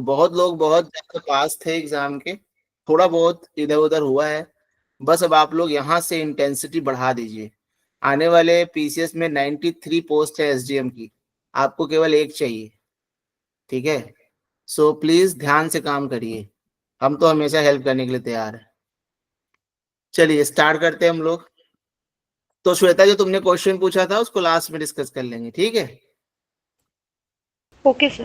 बहुत लोग बहुत ज्यादा पास थे एग्जाम के, थोड़ा बहुत इधर उधर हुआ है। बस अब आप लोग यहाँ से इंटेंसिटी बढ़ा दीजिए। आने वाले पीसीएस में 93 पोस्ट है एसडीएम की, आपको केवल एक चाहिए। ठीक है, सो प्लीज ध्यान से काम करिए, हम तो हमेशा हेल्प करने के लिए तैयार है। चलिए स्टार्ट करते हैं हम लोग। तो श्वेता, जो तुमने क्वेश्चन पूछा था उसको लास्ट में डिस्कस कर लेंगे, ठीक है। Okay sir.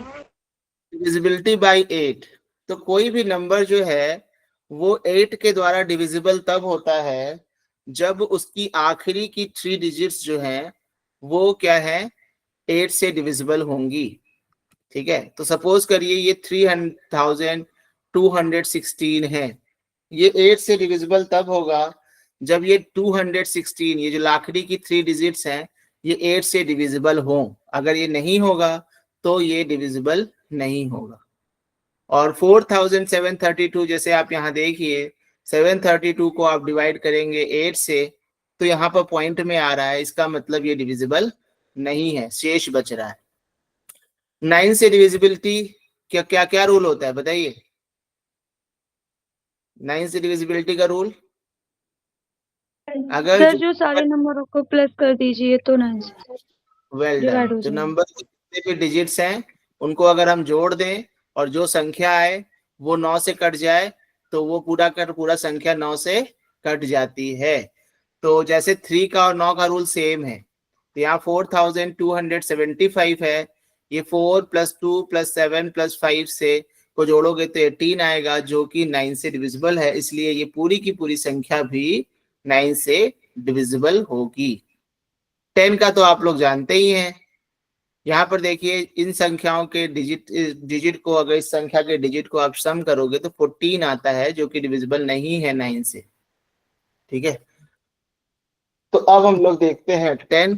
Divisibility bye 8। तो कोई भी नंबर जो है वो 8 के द्वारा डिविजिबल तब होता है जब उसकी आखिरी की 3 डिजिट्स जो हैं वो क्या है, 8 से डिविजिबल होंगी। ठीक है, तो सपोज करिए ये 300,216 है, ये 8 से डिविजिबल तब होगा जब ये 216, ये जो आखिरी की 3 डिजिट्स हैं, ये 8 से डिविजिबल हो। अगर ये नहीं होगा तो ये डिविजिबल नहीं होगा। और 4732, जैसे आप यहाँ देखिए 732 को आप डिवाइड करेंगे 8 से, तो यहाँ पर पॉइंट में आ रहा है, इसका मतलब ये डिविजिबल नहीं है, शेष बच रहा है। 9 से डिविजिबिलिटी क्या क्या क्या रूल होता है बताइए। 9 से डिविजिबिलिटी का रूल, अगर सर जो सारे नंबरों को प्लस कर दीजिए तो 9 से वेल डन, डिवाइड हो जो जाएगा। नंबर जितने भी डिजिट्स हैं उनको अगर हम जोड़ दें और जो संख्या आए वो 9 से कट जाए, तो वो पूरा संख्या 9 से कट जाती है। तो जैसे 3 का और 9 का रूल सेम है, तो यहाँ 4275 है, ये 4 + 2 + 7 + 5 से को जोड़ोगे तो 18 आएगा, जो कि 9 से डिविजिबल है, इसलिए ये पूरी की पूरी संख्या भी 9 से डिविजिबल होगी। 10 का तो आप लोग जानते ही हैं। यहाँ पर देखिए इन संख्याओं के डिजिट को, अगर इस संख्या के डिजिट को आप सम करोगे तो 14 आता है, जो कि डिविजिबल नहीं है 9 से। ठीक है, तो अब हम लोग देखते हैं 10।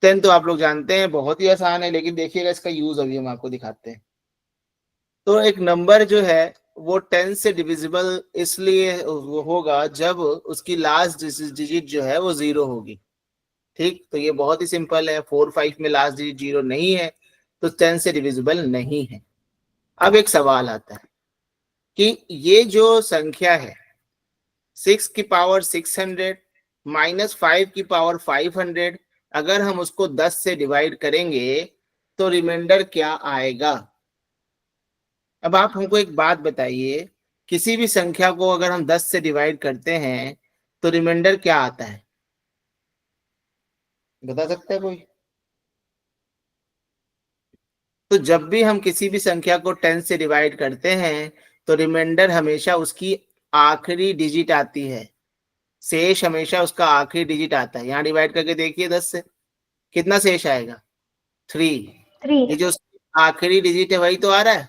10 तो आप लोग जानते हैं, बहुत ही आसान है, लेकिन देखिएगा इसका यूज अभी हम आपको दिखाते हैं। तो एक नंबर जो है वो 10 से डिविजिबल इसलिए वो होगा जब उसकी लास्ट डिजिट जो है वो 0 होगी। ठीक, तो ये बहुत ही सिंपल है, 4 5 में लास्ट डिजिट 0 नहीं है तो 10 से डिविजिबल नहीं है। अब एक सवाल आता है कि ये जो संख्या है 6 की पावर 600 -5 की पावर 500, अगर हम उसको 10 से डिवाइड करेंगे तो रिमाइंडर क्या आएगा। अब आप हमको एक बात बताइए, किसी भी संख्या को अगर हम 10 से डिवाइड करते हैं तो रिमाइंडर क्या आता है, बता सकता है कोई। तो जब भी हम किसी भी संख्या को 10 से डिवाइड करते हैं तो रिमाइंडर हमेशा उसकी आखिरी डिजिट आती है, शेष हमेशा उसका आखिरी डिजिट आता है। यहाँ डिवाइड करके देखिए 10 से कितना शेष आएगा, 3। 3। ये जो आखिरी डिजिट है वही तो आ रहा है।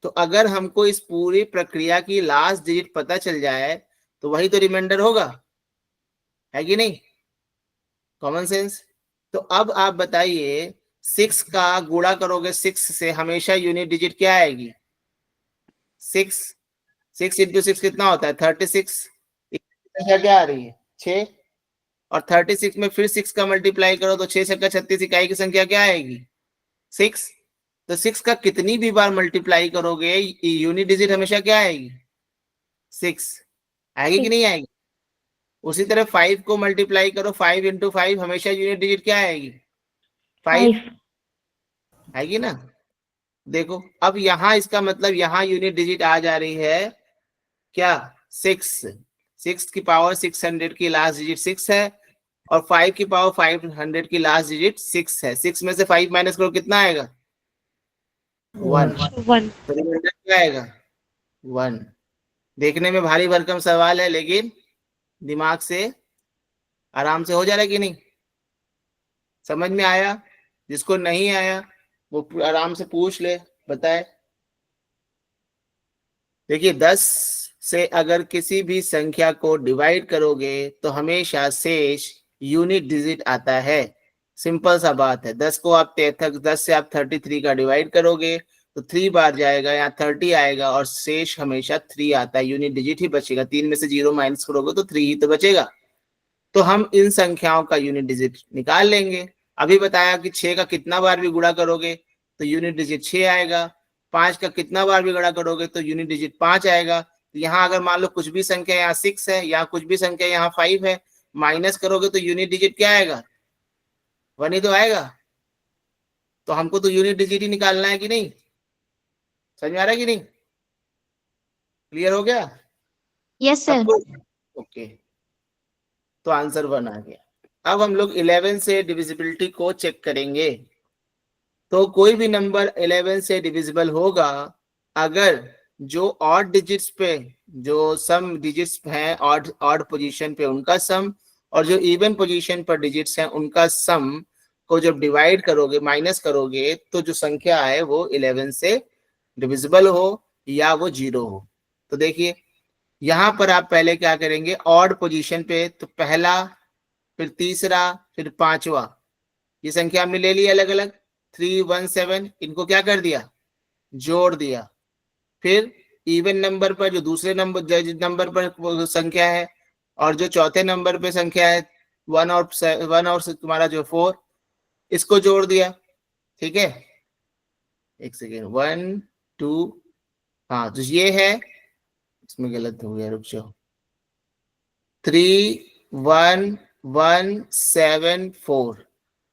तो अगर हमको इस पूरी प्रक्रिया की लास्ट डिजिट पता चल जाए तो वही तो रिमाइंडर होगा, है कि नहीं, कॉमन सेंस। तो अब आप बताइए 6 का गुणा करोगे 6 से, हमेशा यूनिट डिजिट क्या आएगी, 6। 6 × 6 कितना होता है, 36। संख्या क्या आ रही है, 6। और 36 में फिर 6 का मल्टीप्लाई करो तो 6 6 36 इकाई की संख्या क्या आएगी, 6। तो 6 का कितनी भी बार मल्टीप्लाई करोगे यूनिट डिजिट हमेशा क्या आएगी, 6 आएगी कि नहीं आएगी। उसी तरह 5 को मल्टीप्लाई करो, 5 × 5 हमेशा यूनिट डिजिट क्या आएगी, 5 5। आएगी ना। देखो अब यहाँ इसका मतलब यहाँ यूनिट डिजिट आ जा रही है क्या, 6। 6 की पावर 600 की लास्ट डिजिट 6 है, और 5 की पावर 500 की लास्ट डिजिट 6 है। 6 में से 5 माइनस करो कितना आएगा, 1। 1। तो रिमाइंडर क्या आएगा, 1। देखने में भारी भरकम सवाल है, लेकिन दिमाग से आराम से हो जा रहा है कि नहीं, समझ में आया। जिसको नहीं आया वो आराम से पूछ ले, बताए। देखिए 10 से अगर किसी भी संख्या को डिवाइड करोगे तो हमेशा शेष यूनिट डिजिट आता है, सिंपल सा बात है। 10 को आप 10 से आप 33 का डिवाइड करोगे तो 3 बार जाएगा, यहाँ 30 आएगा और शेष हमेशा 3 आता है, यूनिट डिजिट ही बचेगा। 3 में से 0 माइनस करोगे तो 3 ही तो बचेगा। तो हम इन संख्याओं का यूनिट डिजिट निकाल लेंगे। अभी बताया कि 6 का कितना बार भी गुणा करोगे तो यूनिट डिजिट 6 आएगा, 5 का कितना बार भी गणा करोगे तो यूनिट डिजिट 5 आएगा। तो यहाँ अगर मान लो कुछ भी संख्या यहाँ 6 है, यहाँ कुछ भी संख्या यहाँ 5 है, माइनस करोगे तो यूनिट डिजिट क्या आएगा, 1 ही तो आएगा। तो हमको तो यूनिट डिजिट ही निकालना है कि नहीं, समझ में आ रहा है कि नहीं, क्लियर हो गया यस सर। सबको? ओके, तो आंसर 1 आ गया। अब हम लोग 11 से डिविजिबिलिटी को चेक करेंगे। तो कोई भी नंबर 11 से डिविजिबल होगा अगर जो ऑड डिजिट्स पे, जो सम डिजिट्स हैं ऑड ऑड पोजीशन पे उनका सम, और जो इवन पोजीशन पर डिजिट्स हैं उनका सम को जब डिवाइड करोगे, माइनस करोगे, तो जो संख्या है वो 11 से डिविजिबल हो या वो 0 हो। तो देखिए यहाँ पर आप पहले क्या करेंगे, ऑड पोजीशन पे तो पहला, फिर तीसरा, फिर पांचवा, ये संख्या हमने ले ली अलग अलग 3 1 7, इनको क्या कर दिया, जोड़ दिया। फिर इवन नंबर पर जो दूसरे नंबर पर वो संख्या है, और जो चौथे नंबर पे संख्या है 1 और तुम्हारा जो 4, इसको जोड़ दिया। ठीक है, एक सेकेंड, 1 2, हाँ तो ये है, इसमें गलत हो गया, रुक जाओ, 3 1 1 7 4,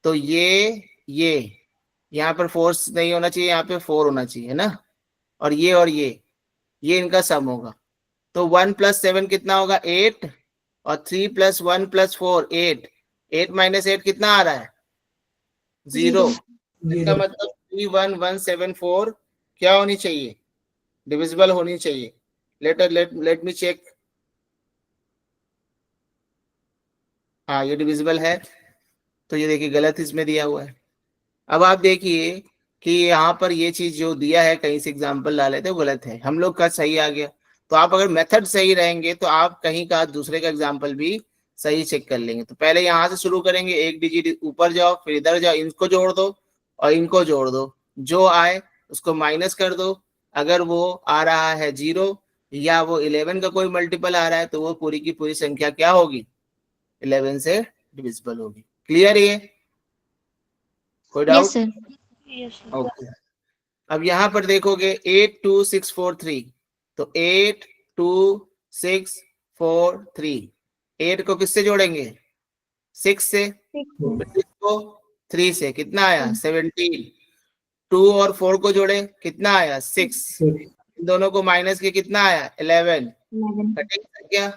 तो ये यहाँ पर 4 नहीं होना चाहिए, यहाँ पे 4 होना चाहिए, है ना, और ये इनका सम होगा। तो 1 + 7 कितना होगा, 8, और 3 + 1 + 4 8, 8 - 8 कितना आ रहा है, 0। इसका मतलब 3 1 1 7 4 क्या होनी चाहिए, डिविजिबल होनी चाहिए। लेट मी चेक, हाँ ये डिविजिबल है। तो ये देखिए गलत इसमें दिया हुआ है। अब आप देखिए कि यहाँ पर ये चीज जो दिया है, कहीं से एग्जाम्पल डाले थे वो गलत है, हम लोग का सही आ गया। तो आप अगर मेथड सही रहेंगे तो आप कहीं का दूसरे का एग्जाम्पल भी सही चेक कर लेंगे। तो पहले यहाँ से शुरू करेंगे, एक डिजिट ऊपर जाओ, फिर इधर जाओ, इनको जोड़ दो और इनको जोड़ दो, जो आए उसको माइनस कर दो। अगर वो आ रहा है 0 या वो 11 का कोई मल्टीपल आ रहा है तो वो पूरी की पूरी संख्या क्या होगी, 11 से डिविजिबल होगी। क्लियर है, कोई यस डाउट? सर। ओके, अब यहां पर देखोगे 8 2 6 4 3, तो 8 2 6 4 3, 8 को किससे जोड़ेंगे, 6 से, फिर इसको 3 से, कितना आया 17, 2 और 4 को जोड़े कितना आया 6, इन दोनों को माइनस के कितना आया 11, कटेगी संख्या,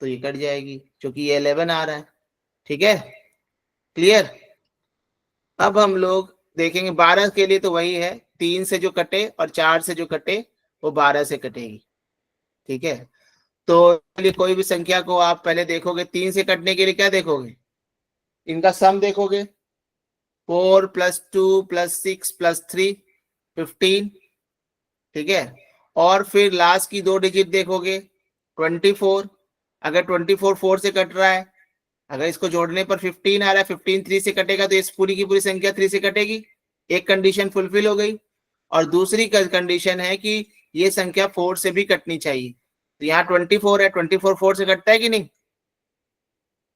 तो ये कट जाएगी क्योंकि ये 11 आ रहा है। ठीक है, क्लियर। अब हम लोग देखेंगे 12 के लिए, तो वही है 3 से जो कटे और 4 से जो कटे वो 12 से कटेगी। ठीक है, तो चलिए कोई भी संख्या को आप पहले देखोगे, 3 से कटने के लिए क्या देखोगे, इनका सम देखोगे, 4 + 2 + 6 + 3 15। ठीक है, और फिर लास्ट की 2 डिजिट देखोगे 24, अगर 24 4 से कट रहा है, अगर इसको जोड़ने पर 15 आ रहा है, 15 3 से कटेगा तो इस पूरी की पूरी संख्या 3 से कटेगी। एक कंडीशन फुलफिल हो गई। और दूसरी कंडीशन है कि ये संख्या 4 से भी कटनी चाहिए। तो यहाँ 24 है, 24 4 से कटता है कि नहीं,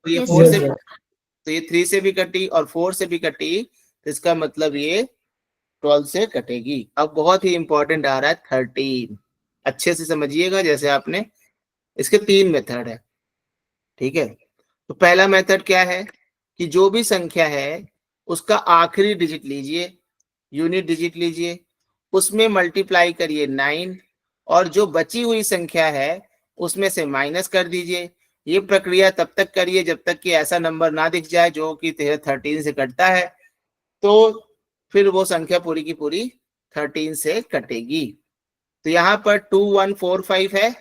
तो ये 4 से, तो ये 3 से भी कटी और 4 से भी कटी, तो इसका मतलब ये 12 से कटेगी। अब बहुत ही इंपॉर्टेंट आ रहा है 13, अच्छे से समझिएगा, जैसे आपने, इसके 3 मेथड है। ठीक है, तो पहला मेथड क्या है कि जो भी संख्या है उसका आखिरी डिजिट लीजिए, यूनिट डिजिट लीजिए, उसमें मल्टीप्लाई करिए 9, और जो बची हुई संख्या है उसमें से माइनस कर दीजिए। ये प्रक्रिया तब तक करिए जब तक कि ऐसा नंबर ना दिख जाए जो कि 13 से कटता है, तो फिर वो संख्या पूरी की पूरी 13 से कटेगी। तो यहाँ पर 2 1 4 5 है,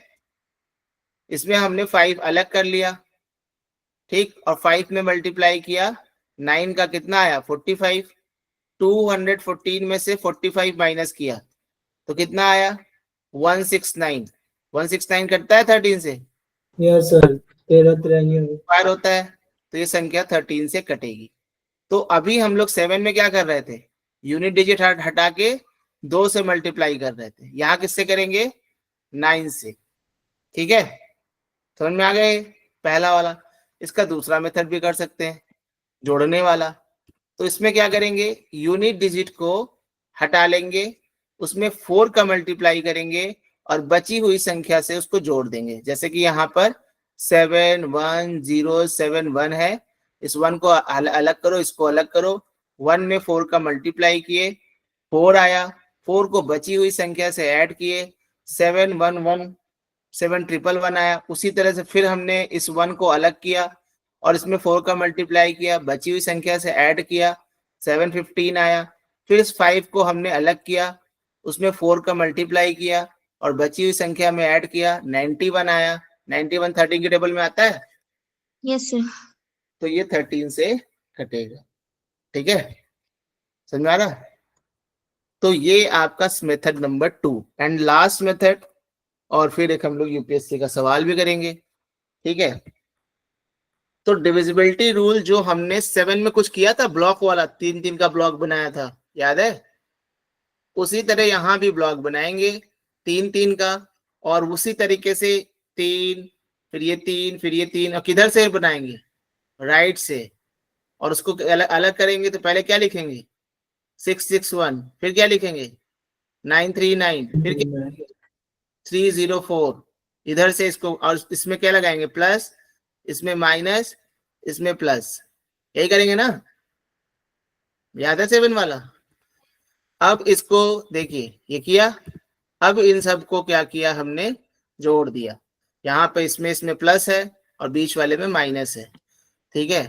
इसमें हमने 5 अलग कर लिया, ठीक, और 5 में मल्टीप्लाई किया, 9 का कितना आया 45, 214 में से 45 माइनस किया तो कितना आया 169, 169 कटता है 13 से, यस सर, 13 पार होता है, तो ये संख्या 13 से कटेगी। तो अभी हम लोग 7 में क्या कर रहे थे, यूनिट डिजिट हटा के 2 से मल्टीप्लाई कर रहे थे, यहाँ किससे करेंगे 9 से। ठीक है, समझ में आ गए पहला वाला। इसका दूसरा मेथड भी कर सकते हैं, जोड़ने वाला। तो इसमें क्या करेंगे, यूनिट डिजिट को हटा लेंगे उसमें 4 का मल्टीप्लाई करेंगे और बची हुई संख्या से उसको जोड़ देंगे। जैसे कि यहाँ पर 71071 है, इस 1 को अलग करो, इसको अलग करो, 1 में 4 का मल्टीप्लाई किए, 4 आया, 4 को बची हुई संख्या से ऐड किए, 711 आया। उसी तरह से फिर हमने इस 1 को अलग किया और इसमें 4 का मल्टीप्लाई किया, बची हुई संख्या से ऐड किया, 715 आया। फिर इस 5 को हमने अलग किया, उसमें 4 का मल्टीप्लाई किया और बची हुई संख्या में ऐड किया, 91 आया। 91 13 के टेबल में आता है, Yes, sir. तो ये 13 से कटेगा। ठीक है, समझ में आ रहा? तो ये आपका method number 2 and last method, और फिर एक हम लोग यूपीएससी का सवाल भी करेंगे। ठीक है, तो डिविजिबिलिटी रूल जो हमने 7 में कुछ किया था, ब्लॉक वाला 3-3 का ब्लॉक बनाया था, याद है? उसी तरह यहाँ भी ब्लॉक बनाएंगे 3-3 का, और उसी तरीके से 3, फिर ये 3, फिर ये 3, और किधर से बनाएंगे? राइट से। और उसको अलग अलग करेंगे तो पहले क्या लिखेंगे? 661, फिर क्या लिखेंगे? 939, फिर क्या? 304। इधर से इसको, और इसमें क्या लगाएंगे? प्लस, इसमें माइनस, इसमें प्लस, यही करेंगे ना? याद है 7 वाला? अब इसको देखिए, ये किया, अब इन सबको क्या किया हमने? जोड़ दिया। यहाँ पे इसमें प्लस है और बीच वाले में माइनस है। ठीक है,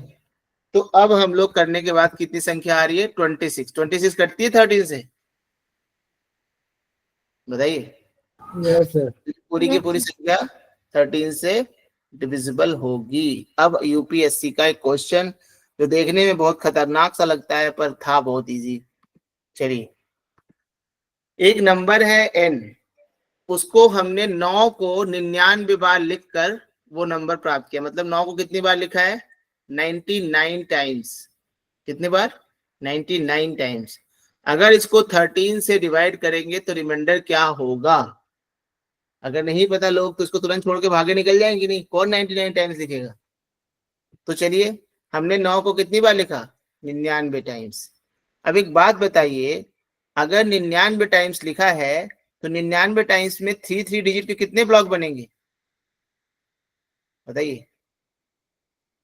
तो अब हम लोग करने के बाद कितनी संख्या आ रही है? 26 कटती है 13 से, बताइए। Yes, sir. पूरी की पूरी संख्या 13 से डिविजिबल होगी। अब यूपीएससी का एक क्वेश्चन जो देखने में बहुत खतरनाक सा लगता है पर था बहुत इजी। चलिए, एक नंबर है n, उसको हमने 9 को 99 बार लिखकर वो नंबर प्राप्त किया। मतलब 9 को कितनी बार लिखा है? 99 टाइम्स। कितनी बार? 99 टाइम्स। अगर इसको 13 से डिवाइड करेंगे तो रिमाइंडर क्या होगा? अगर नहीं पता लोग तो इसको तुरंत छोड़ के भागे निकल जाएंगे, नहीं, कौन 99 टाइम्स लिखेगा? तो चलिए, हमने 9 को कितनी बार लिखा? 99 टाइम्स। अब एक बात बताइए, अगर 99 टाइम्स लिखा है तो 99 टाइम्स में 3 डिजिट के कितने ब्लॉक बनेंगे? बताइए।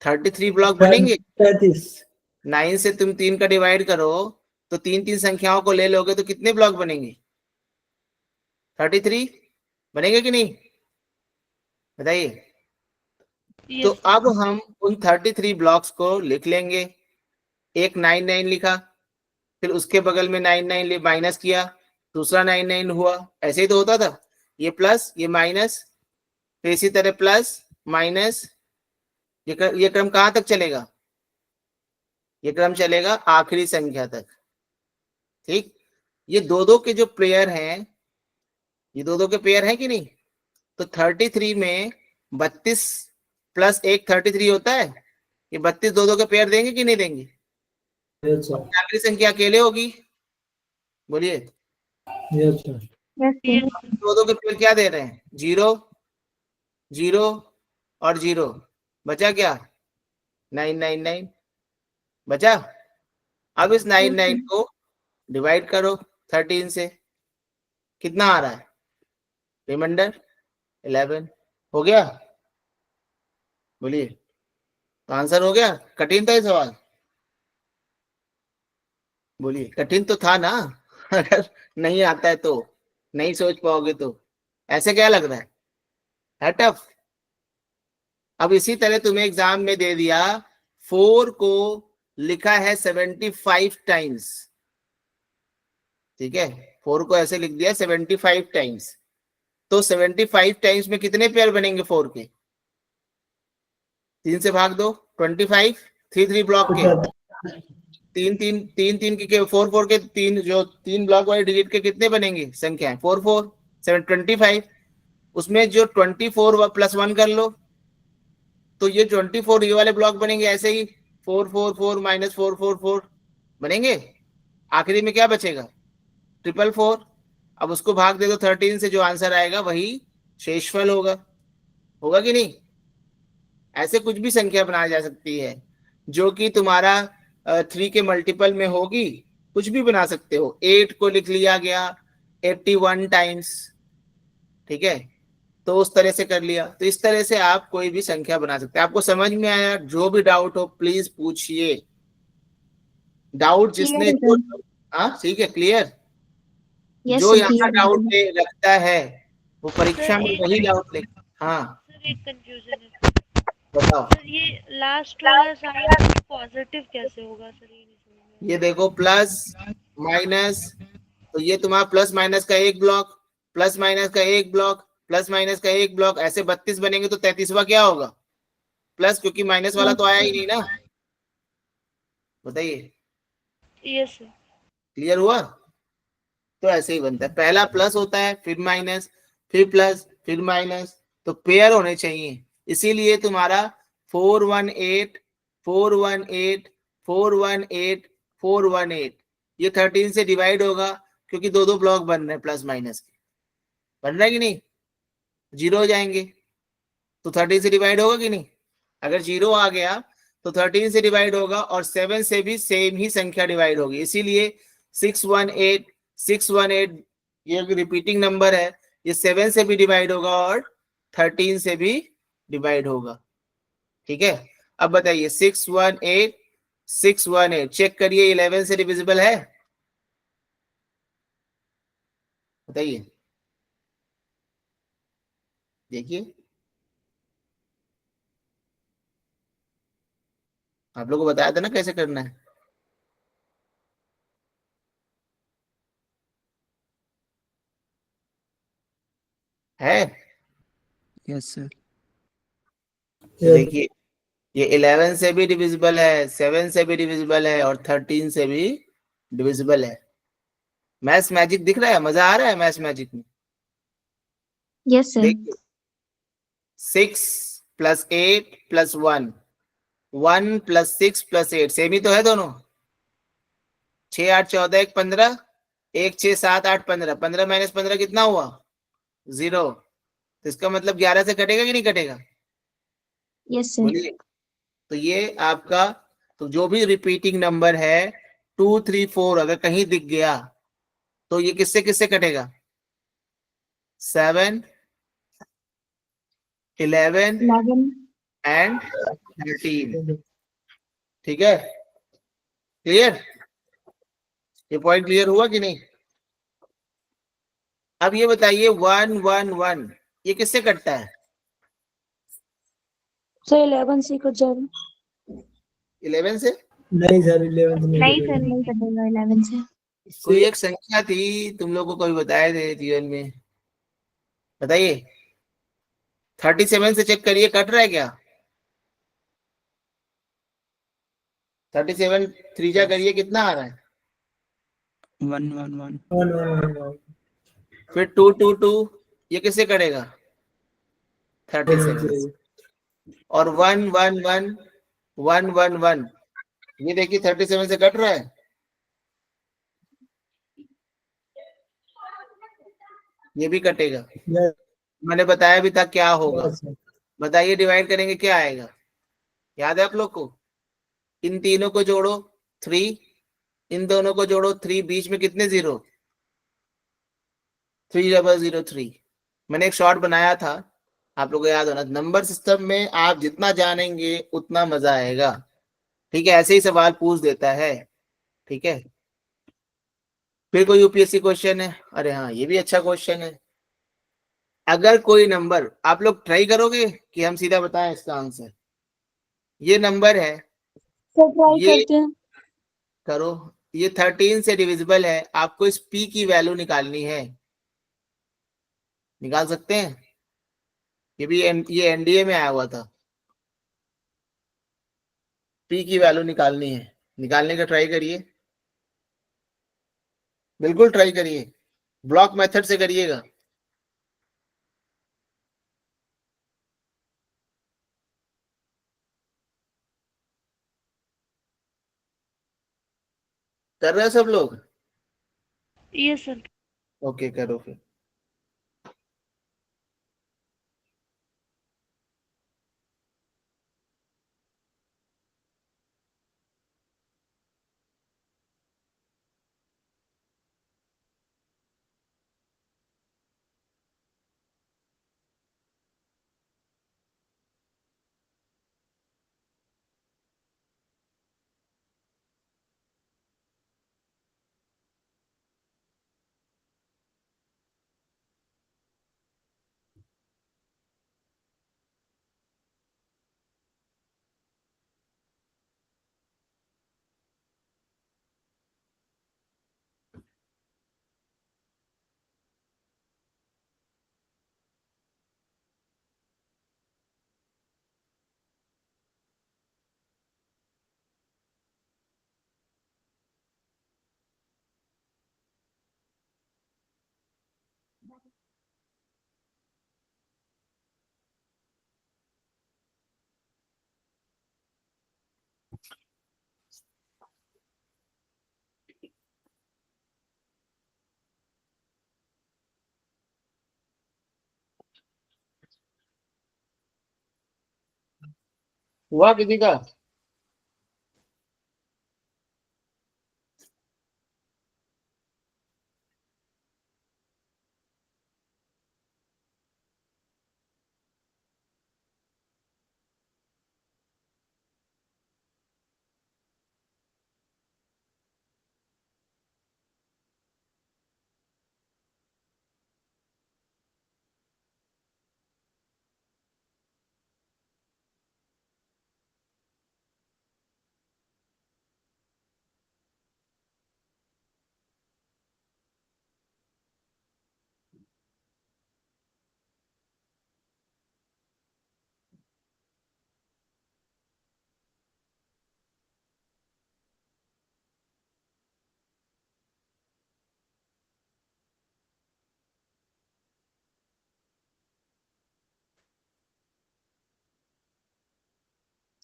33 ब्लॉक बनेंगे। 33. 9 से तुम 3 का डिवाइड करो तो 3 संख्याओं को ले लोगे तो कितने ब्लॉक बनेंगे? 33 बनेंगे कि नहीं? बताइए। Yes, तो sir. अब हम उन 33 ब्लॉक्स को लिख लेंगे। एक 99 लिखा, फिर उसके बगल में 99 माइनस किया, दूसरा 99 हुआ। ऐसे ही तो होता था, ये प्लस, ये माइनस, फिर इसी तरह प्लस माइनस। ये क्रम कहां तक चलेगा? ये क्रम चलेगा आखिरी संख्या तक। ठीक, ये दो के जो पेयर हैं, ये दो के पेयर हैं कि नहीं? तो 33 में 32 प्लस 1 33 होता है। ये 32 दो के पेयर देंगे कि नहीं देंगे? Yes, sir. आखिरी संख्या अकेले होगी, बोलिए। Yes, sir. Yes, sir. दो के पेयर क्या दे रहे हैं? 0 0 और 0, बचा क्या? 999 बचा। अब इस 99 को डिवाइड करो 13 से, कितना आ रहा है? रिमाइंडर 11 हो गया। बोलिए, तो आंसर हो गया। कठिन था ये सवाल? बोलिए, कठिन तो था ना? अगर नहीं आता है तो नहीं सोच पाओगे तो ऐसे क्या लग रहा है टफ? अब इसी तरह तुम्हें एग्जाम में दे दिया, 4 को लिखा है 75 टाइम्स। ठीक है, 4 को ऐसे लिख दिया 75 टाइम्स, तो 75 टाइम्स में कितने पेयर बनेंगे 4 के? 3 से भाग दो, 25, 3 ब्लॉक के, 3 के 4 के 3, जो 3 ब्लॉक वाले डिजिट के कितने बनेंगे संख्या? 4 4 7 25। उसमें जो 24 प्लस 1 कर लो तो ये 24 ये वाले ब्लॉक बनेंगे ऐसे ही, 4 4 4 माइनस 4 4 4 बनेंगे। आखिरी में क्या बचेगा? 444। अब उसको भाग दे दो 13 से, जो आंसर आएगा वही शेषफल होगा। होगा कि नहीं? ऐसे कुछ भी संख्या बनाई जा सकती है जो कि तुम्हारा 3 के मल्टीपल में होगी, कुछ भी बना सकते हो। 8 को लिख लिया गया 81 टाइम्स, ठीक है। तो उस तरह से कर लिया। तो इस तरह से आप कोई भी संख्या बना सकते हैं। आपको समझ में आया? जो भी डाउट हो प्लीज पूछिए। डाउट क्लियर जिसने है जो, सर। हाँ ठीक है, क्लियर। यस जो सर, यहाँ क्लियर डाउट है। रखता है वो सर परीक्षा में एक वही डाउट ले। हाँ सर एक कंफ्यूजन है बताओ। सर, ये लास्ट वाला साइन पॉजिटिव कैसे होगा सर, ये नहीं समझ में ये देखो प्लस माइनस, तो ये तुम्हारा प्लस माइनस का एक ब्लॉक, प्लस माइनस का एक ब्लॉक, प्लस माइनस का एक ब्लॉक, ऐसे 32 बनेंगे। तो 33वां क्या होगा? प्लस, क्योंकि माइनस वाला तो आया ही नहीं ना। बताइए, आया। Yes sir. क्लियर हुआ? तो ऐसे ही बनता है, पहला प्लस होता है, फिर माइनस, फिर प्लस, फिर माइनस। तो पेयर होने चाहिए। इसीलिए तुम्हारा 418, 418, 418, 418, ये 13 से डिवाइड होगा, क्योंकि दो दो ब्लॉक बन रहे हैं प्लस माइनस के। बन रहा है कि नहीं? जीरो हो जाएंगे तो 13 से डिवाइड होगा कि नहीं? अगर जीरो आ गया तो 13 से डिवाइड होगा, और 7 से भी सेम ही संख्या डिवाइड होगी। इसीलिए 618, 618 ये रिपीटिंग नंबर है, ये 7 से भी डिवाइड होगा और 13 से भी डिवाइड होगा। ठीक है, अब बताइए 618, 618 चेक करिए, 11 से डिविजिबल है? बताइए, देखिए आप लोगों को बताया था ना कैसे करना है। Yes sir. तो Yes. देखिए, ये 11 से भी डिविजिबल है, 7 से भी डिविजिबल है, और 13 से भी डिविजिबल है। मैथ्स मैजिक दिख रहा है? मजा आ रहा है मैथ्स मैजिक में? Yes sir. देखिए, 6 plus 8 plus 1, 1 plus 6 plus 8, same ही तो है दोनों। 6 8 14, 1 15, 1 6 7 8 15, 15 माइनस 15 कितना हुआ? 0। तो इसका मतलब 11 से कटेगा कि नहीं कटेगा? Yes sir. बोलिए। तो ये आपका, तो जो भी रिपीटिंग नंबर है 2 3 4 अगर कहीं दिख गया तो ये किससे किससे कटेगा? 7, 11 11। एंड 13। ठीक है, क्लियर? ये पॉइंट क्लियर हुआ कि नहीं? अब ये बताइए 1 1 1 ये किससे कटता है? सर 11 से कट जाएगा। 11 से? नहीं सर, 11 नहीं नहीं सर, कटेगा। नहीं कटेगा 11 से। कोई एक संख्या थी, तुम लोग को कोई बताए थे जीवन में, बताइए। 37 से चेक करिए कट रहा है क्या? 37 थ्रीजा करिए कितना आ रहा है? 1 1 1। 1 1 1 फिर 2 2 2 ये किससे कटेगा? 37 से। 1 और 1 1 1 1 1 1 ये देखिए 37 से कट रहा है। ये भी कटेगा। Yes, मैंने बताया भी था क्या होगा। yes, sir. बताइए डिवाइड करेंगे क्या आएगा? याद है आप लोग को? इन तीनों को जोड़ो 3, इन दोनों को जोड़ो 3, बीच में कितने जीरो? 3003। मैंने एक शॉर्ट बनाया था, आप लोग को याद होना। नंबर सिस्टम में आप जितना जानेंगे उतना मजा आएगा। ठीक है, ऐसे ही सवाल पूछ देता है। ठीक है, फिर कोई यूपीएससी क्वेश्चन है? अरे हाँ, ये भी अच्छा क्वेश्चन है। अगर कोई नंबर, आप लोग ट्राई करोगे कि हम सीधा बताएं इसका आंसर? ये नंबर है, सर ट्राई ये करते हैं। करो, ये 13 से डिविजिबल है, आपको इस पी की वैल्यू निकालनी है। निकाल सकते हैं? ये भी ये एनडीए में आया हुआ था। पी की वैल्यू निकालनी है, निकालने का ट्राई करिए, बिल्कुल ट्राई करिए, ब्लॉक मेथड से करिएगा। कर रहे हैं सब लोग? Yes sir. ओके करो फिर। हुआ किसी का?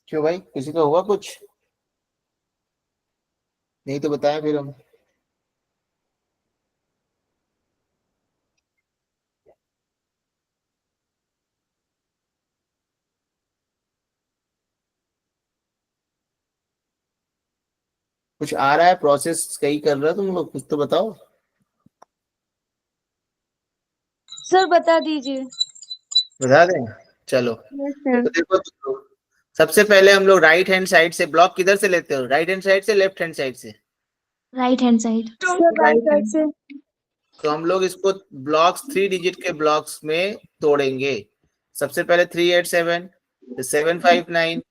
क्यों भाई, किसी का हुआ कुछ? नहीं तो बताया फिर हम। कुछ आ रहा है, प्रोसेस कहीं कर रहे हो तुम लोग, कुछ तो बताओ। सर बता दीजिए। बता दें? चलो यस सर। तो देखो तुम लोग, सबसे पहले हम लोग राइट हैंड साइड से ब्लॉक किधर से लेते हो, राइट हैंड साइड से लेफ्ट हैंड साइड से? Right hand side. Sir right side से। तो हम लोग इसको ब्लॉक्स, 3 डिजिट के ब्लॉक्स में तोड़ेंगे। सबसे पहले 387, फिर 759,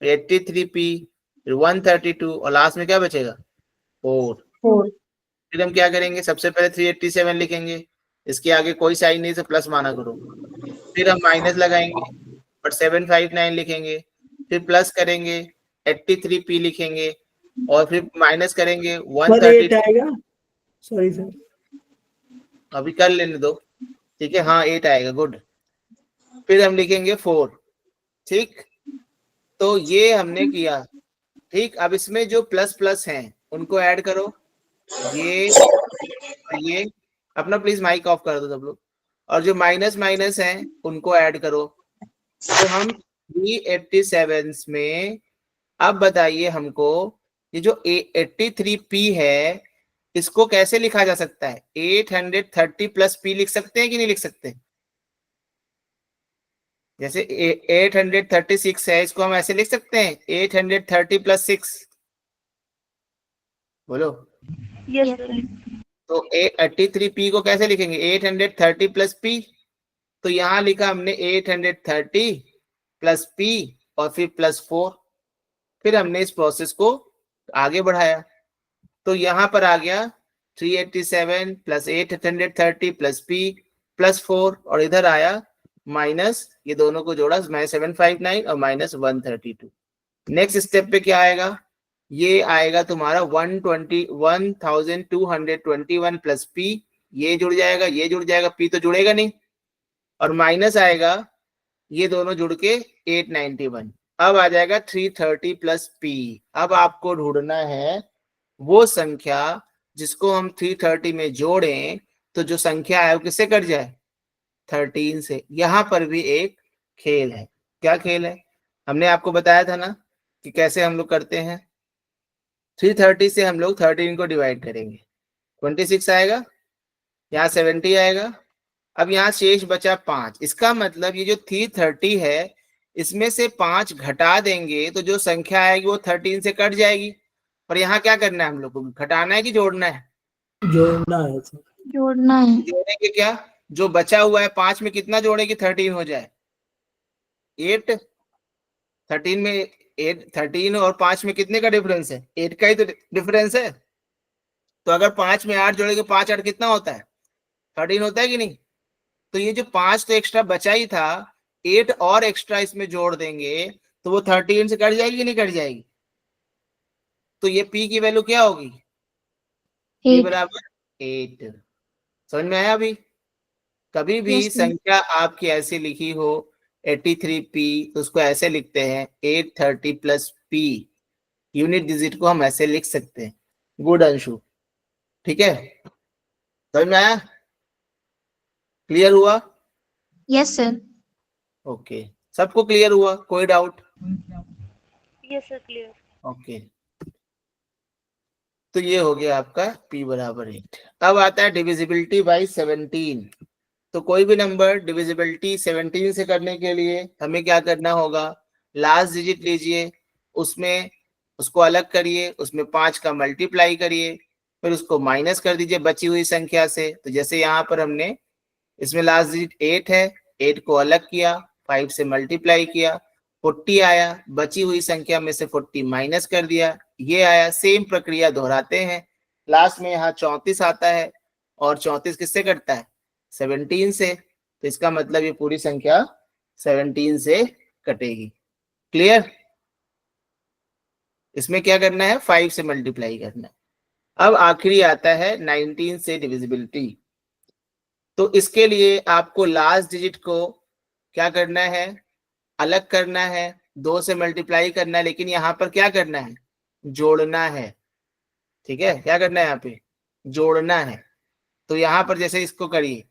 83p, फिर 132 और लास्ट में क्या बचेगा? 4। 4। फिर हम क्या करेंगे, सबसे पहले 387 लिखेंगे, इसके आगे कोई साइन नहीं तो प्लस माना करो। फिर हम माइनस लगाएंगे और 759 लिखेंगे, फिर प्लस करेंगे, 83p लिखेंगे और फिर माइनस करेंगे सर 8 132। आएगा, सॉरी सर। अभी कर लेने दो, ठीक है, हाँ 8 आएगा, गुड। फिर हम लिखेंगे 4, ठीक। तो ये हमने किया, ठीक। अब इसमें जो प्लस प्लस हैं उनको ऐड करो, ये अपना प्लीज माइक ऑफ कर दो सब लोग। और जो माइनस माइनस हैं उनको ऐड करो। तो हम 387 में, अब बताइए हमको, ये जो 83p है इसको कैसे लिखा जा सकता है? 830 प्लस p लिख सकते हैं कि नहीं लिख सकते? जैसे 836 है, इसको हम ऐसे लिख सकते हैं 830 प्लस 6। बोलो। Yes sir. तो 83p को कैसे लिखेंगे? 830 प्लस p। तो यहां लिखा हमने 830 प्लस p और फिर प्लस 4। फिर हमने इस प्रोसेस को आगे बढ़ाया, तो यहां पर आ गया 387 प्लस 830 प्लस p प्लस 4 और इधर आया माइनस, ये दोनों को जोड़ा, माइनस 759 और माइनस 132। नेक्स्ट स्टेप पे क्या आएगा? ये आएगा तुम्हारा 1221 प्लस p, ये जुड़ जाएगा, ये जुड़ जाएगा, p तो जुड़ेगा नहीं, और माइनस आएगा ये दोनों जुड़ के 891। अब आ जाएगा 330 प्लस p। अब आपको ढूंढना है वो संख्या जिसको हम 330 में जोड़ें तो जो संख्या है वो किससे कट जाए? 13 से। यहां पर भी एक खेल है। क्या खेल है? हमने आपको बताया था ना कि कैसे हम लोग करते हैं। 330 से हम लोग 13 को डिवाइड करेंगे, 26 आएगा, यहाँ 70 आएगा। अब यहाँ शेष बचा 5। इसका मतलब ये जो 330 है इसमें से 5 घटा देंगे तो जो संख्या आएगी वो 13 से कट जाएगी। पर यहाँ क्या करना है हम लोग को? घटाना है कि जोड़ना है? जोड़ना है सर। जोड़ना है। जोड़ेंगे क्या? जो बचा हुआ है 5 में कितना जोड़े कि 13 हो जाए? 8। 13 में 8, 13 और 5 में कितने का डिफरेंस है? 8 का ही तो डिफरेंस है। तो अगर 5 में 8 जोड़ेंगे, 5 8 कितना होता है? 13 होता है कि नहीं? तो ये जो 5 तो एक्स्ट्रा बचा ही था, 8 और एक्स्ट्रा इसमें जोड़ देंगे तो वो 13 से कट जाएगी कि नहीं कट जाएगी? तो ये p की वैल्यू क्या होगी? p 8। बराबर 8। समझ में आया अभी? कभी भी Yes, sir. संख्या आपकी ऐसी लिखी हो 83p, तो उसको ऐसे लिखते हैं 830 प्लस p, यूनिट डिजिट को हम ऐसे लिख सकते हैं। गुड अंशु, ठीक है, समझ में आया, क्लियर हुआ? Yes, sir. ओके, सबको क्लियर हुआ, कोई doubt? Yes sir clear. Okay, तो ये हो गया आपका p बराबर 8। अब आता है डिविजिबिलिटी बाई 17। तो कोई भी नंबर डिविजिबिलिटी 17 से करने के लिए हमें क्या करना होगा, लास्ट डिजिट लीजिए, उसमें उसको अलग करिए, उसमें 5 का मल्टीप्लाई करिए, फिर उसको माइनस कर दीजिए बची हुई संख्या से। तो जैसे यहाँ पर हमने इसमें लास्ट डिजिट 8 है, 8 को अलग किया, 5 से मल्टीप्लाई किया, 40 आया, बची हुई संख्या में से 40 माइनस कर दिया, ये आया। सेम प्रक्रिया दोहराते हैं, लास्ट में यहाँ 34 आता है, और 34 किससे कटता है, 17 से। तो इसका मतलब ये पूरी संख्या 17 से कटेगी। क्लियर? इसमें क्या करना है, 5 से मल्टीप्लाई करना है। अब आखिरी आता है 19 से डिविजिबिलिटी। तो इसके लिए आपको लास्ट डिजिट को क्या करना है, अलग करना है, 2 से मल्टीप्लाई करना है, लेकिन यहाँ पर क्या करना है, जोड़ना है। ठीक है, क्या करना है यहाँ पे, जोड़ना है। तो यहाँ पर जैसे इसको करिए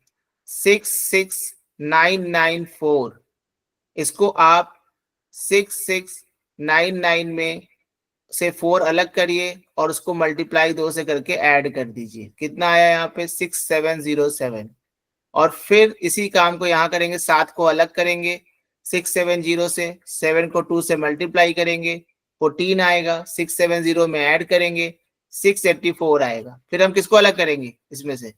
66994, इसको आप 6699 में से 4 अलग करिए और उसको मल्टीप्लाई 2 से करके ऐड कर दीजिए। कितना आया यहाँ पे, 6707। और फिर इसी काम को यहाँ करेंगे, 7 को अलग करेंगे 670 से, 7 को 2 से मल्टीप्लाई करेंगे 14 आएगा, 670 में ऐड करेंगे 684 आएगा। फिर हम किसको अलग करेंगे, इसमें से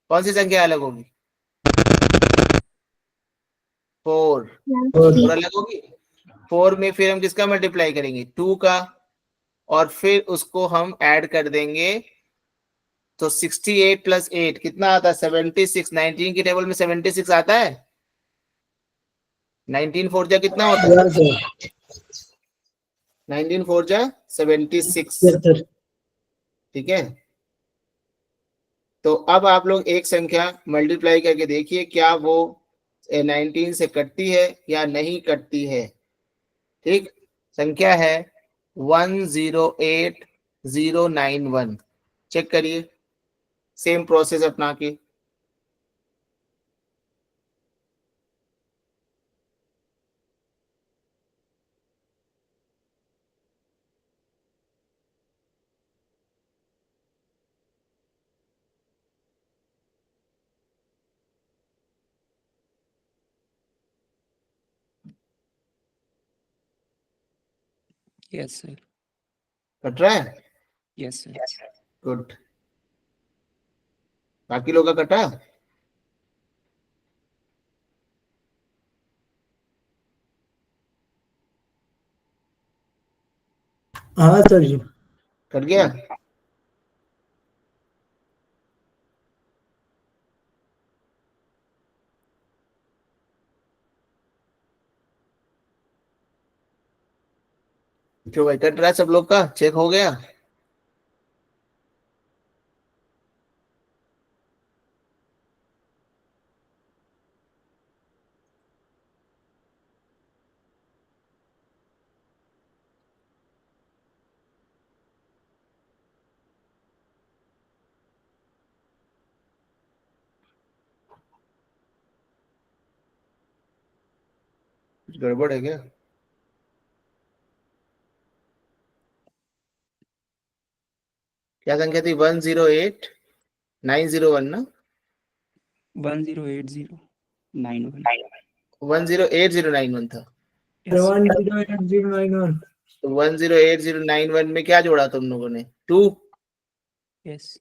कौन सी संख्या अलग होगी, 4 और अलग होगी। 4 में फिर हम किसका मल्टीप्लाई करेंगे, 2 का, और फिर उसको हम ऐड कर देंगे। तो 68 प्लस 8 कितना आता है, 76। 19 की टेबल में 76 आता है, 19 4 जा कितना होता है, या सर 19 4 जा 76। यस सर ठीक है, तो अब आप लोग एक संख्या मल्टीप्लाई करके देखिए क्या वो 19 से कटती है या नहीं कटती है। ठीक, संख्या है 108091। चेक करिए, सेम प्रोसेस अपना के। Yes, sir. कट रहा है, Yes, sir. गुड। बाकी लोग का कटा, हाँ सर जी कट गया। क्यों भाई, कट रहा है सब लोग का, चेक हो गया? कुछ गड़बड़ है क्या? क्या संख्या थी, 108901 ना, 108091. 108091 था। Yes, sir. 108091 तो 108091 में क्या जोड़ा तुम लोगों ने, 2, Yes.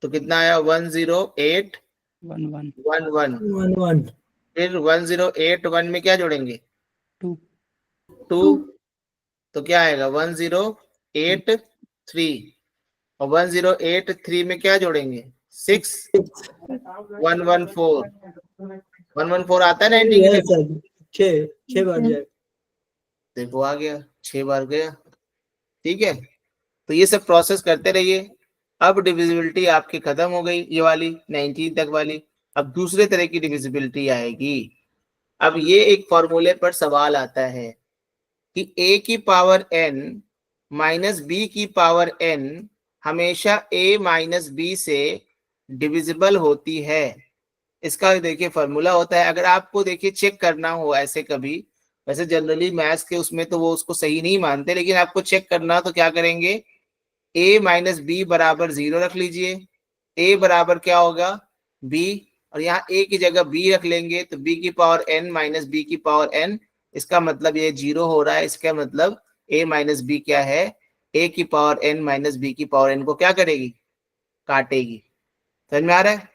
तो कितना आया, 10811। 11. 11 फिर 1081 में क्या जोड़ेंगे, 2. 2, तो क्या आएगा 1083। और 1083 में क्या जोड़ेंगे, 6, 114। 114 आता है 90 की यस टेबल, सर 6 बार जाए देखो आ गया, 6 बार गया। ठीक है, तो ये सब प्रोसेस करते रहिए, अब डिविजिबिलिटी आपकी खत्म हो गई, ये वाली 19 तक वाली। अब दूसरे तरह की डिविजिबिलिटी आएगी। अब ये एक फॉर्मूले पर सवाल आता है कि a की पावर n माइनस b की पावर n हमेशा a माइनस b से डिविजिबल होती है। इसका देखिए फॉर्मूला होता है। अगर आपको देखिए चेक करना हो ऐसे कभी, वैसे जनरली मैथ्स के उसमें तो वो उसको सही नहीं मानते, लेकिन आपको चेक करना तो क्या करेंगे, a माइनस बी बराबर 0 रख लीजिए। a बराबर क्या होगा, b, और यहाँ a की जगह b रख लेंगे तो b की पावर n माइनस b की पावर n। इसका मतलब ये 0 हो रहा है। इसका मतलब a माइनस बी क्या है, a की पावर n माइनस b की पावर n को क्या करेगी, काटेगी। समझ में आ रहा है?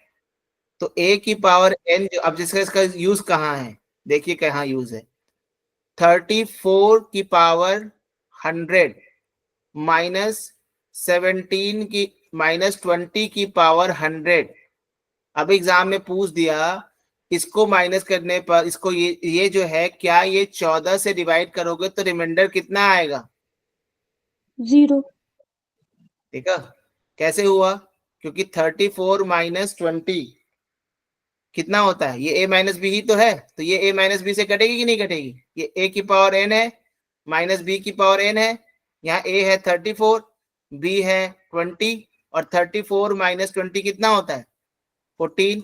तो a की पावर n जो, अब जिसका इसका यूज कहाँ है, देखिए कहाँ यूज है। 34 की पावर 100 माइनस 17 की माइनस 20 की पावर 100। अब एग्जाम में पूछ दिया इसको माइनस करने पर इसको ये जो है, क्या ये 14 से डिवाइड करोगे तो रिमाइंडर कितना आएगा, 0। ठीक है। कैसे हुआ, क्योंकि 34 माइनस 20 कितना होता है, ये a माइनस बी ही तो है, तो ये a माइनस बी से कटेगी कि नहीं कटेगी। ये a की पावर n है, माइनस b की पावर n है, यहाँ a है 34, b है 20, और 34 माइनस 20 कितना होता है, 14।